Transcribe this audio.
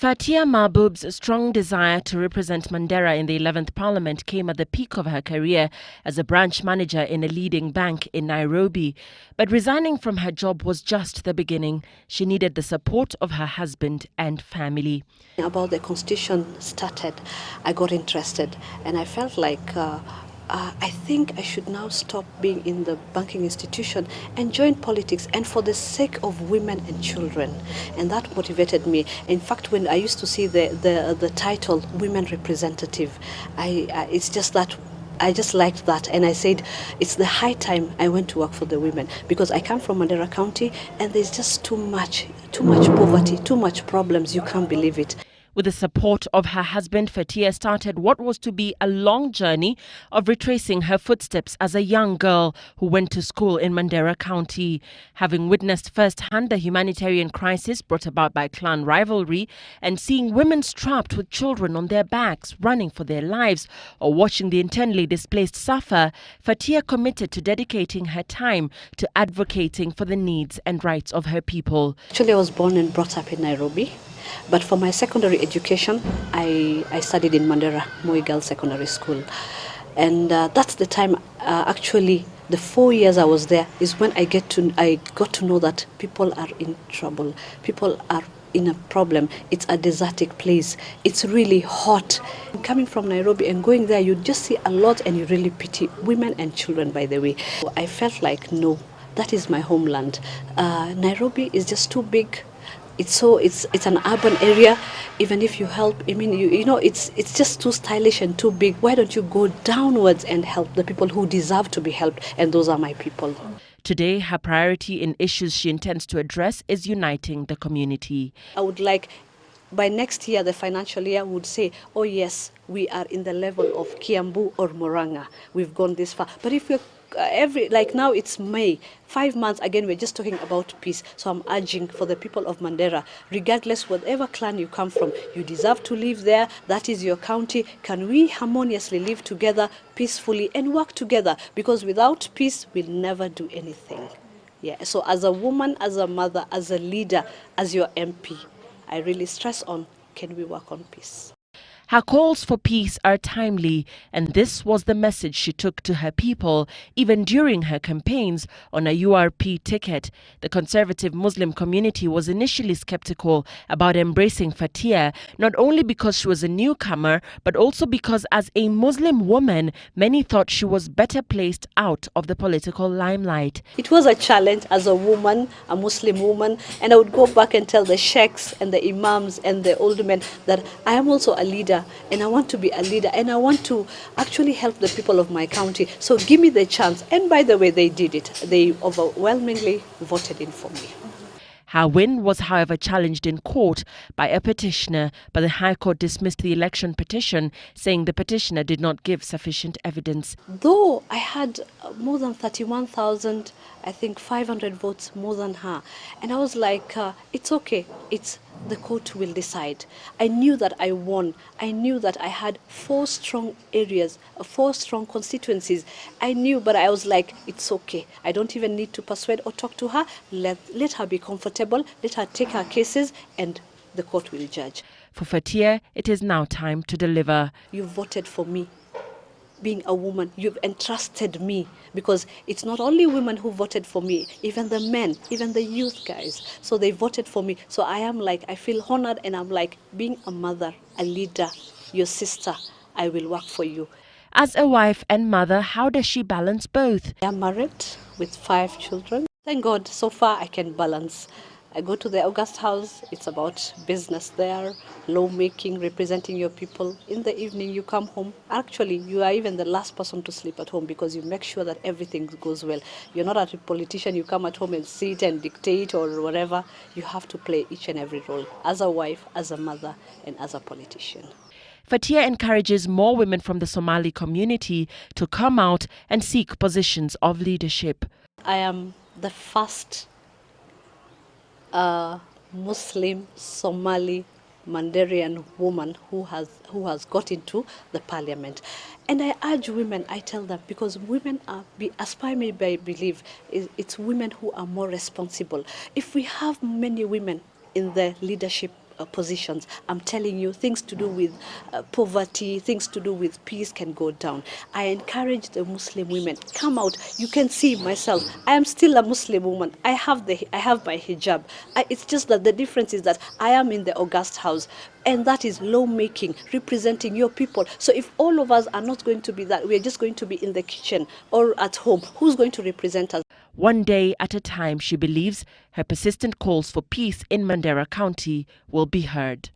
Fathia Mahbub's strong desire to represent Mandera in the 11th Parliament came at the peak of her career as a branch manager in a leading bank in Nairobi. But resigning from her job was just the beginning. She needed the support of her husband and family. About the constitution started, I got interested and I felt like I think I should now stop being in the banking institution and join politics, and for the sake of women and children. And that motivated me. In fact, when I used to see the title Women Representative, it's just that I just liked that, and I said it's the high time I went to work for the women, because I come from Mandera County and there's just too much poverty, too much problems, you can't believe it. With the support of her husband, Fathia started what was to be a long journey of retracing her footsteps as a young girl who went to school in Mandera County. Having witnessed firsthand the humanitarian crisis brought about by clan rivalry and seeing women strapped with children on their backs running for their lives or watching the internally displaced suffer, Fathia committed to dedicating her time to advocating for the needs and rights of her people. Actually, I was born and brought up in Nairobi. But for my secondary education, I studied in Mandera Moi Girls Secondary School. And that's the time, actually, the 4 years I was there is when I got to know that people are in trouble. People are in a problem. It's a desertic place. It's really hot. Coming from Nairobi and going there, you just see a lot and you really pity women and children, by the way. I felt like, no, that is my homeland. Nairobi is just too big. It's an urban area. Even if you help, I mean, you know, it's just too stylish and too big. Why don't you go downwards and help the people who deserve to be helped? And those are my people. Today, her priority in issues she intends to address is uniting the community. I would like, by next year, the financial year, would say, oh yes, we are in the level of Kiambu or Moranga. We've gone this far. But if we're like now it's May, 5 months, again, we're just talking about peace. So I'm urging for the people of Mandera, regardless whatever clan you come from, you deserve to live there. That is your county. Can we harmoniously live together peacefully and work together? Because without peace, we'll never do anything. Yeah. So as a woman, as a mother, as a leader, as your MP, I really stress on, can we work on peace? Her calls for peace are timely, and this was the message she took to her people, even during her campaigns on a URP ticket. The conservative Muslim community was initially skeptical about embracing Fathia, not only because she was a newcomer, but also because as a Muslim woman, many thought she was better placed out of the political limelight. It was a challenge as a woman, a Muslim woman, and I would go back and tell the sheikhs and the imams and the old men that I am also a leader. And I want to be a leader, and I want to actually help the people of my county. So give me the chance. And by the way, they did it. They overwhelmingly voted in for me. Her win was, however, challenged in court by a petitioner, but the High Court dismissed the election petition, saying the petitioner did not give sufficient evidence. Though I had more than 31,000, I think 500 votes more than her. And I was like, it's okay. The court will decide. I knew that I won. I knew that I had 4 strong areas, 4 strong constituencies. I knew, but I was like, it's okay. I don't even need to persuade or talk to her. Let her be comfortable. Let her take her cases, and the court will judge. For Fathia, it is now time to deliver. You voted for me. Being a woman, you've entrusted me, because it's not only women who voted for me, even the men, even the youth guys. So they voted for me. So I am like, I feel honored, and I'm like, being a mother, a leader, your sister, I will work for you. As a wife and mother, how does she balance both? I am married with 5 children. Thank God, so far I can balance. I go to the August House, it's about business there, lawmaking, representing your people. In the evening, you come home. Actually, you are even the last person to sleep at home, because you make sure that everything goes well. You're not a politician, you come at home and sit and dictate or whatever. You have to play each and every role, as a wife, as a mother, and as a politician. Fathia encourages more women from the Somali community to come out and seek positions of leadership. I am the first Muslim Somali Manderian woman who has got into the parliament. And I urge women, I tell them, because women are, as far as I believe, it's women who are more responsible. If we have many women in the leadership positions, I'm telling you, things to do with poverty, things to do with peace can go down. I encourage the Muslim women, come out. You can see myself. I am still a Muslim woman. I have my hijab. It's just that the difference is that I am in the August house, and that is lawmaking, representing your people. So if all of us are not going to be that, we are just going to be in the kitchen or at home, who's going to represent us? One day at a time, she believes her persistent calls for peace in Mandera County will be heard.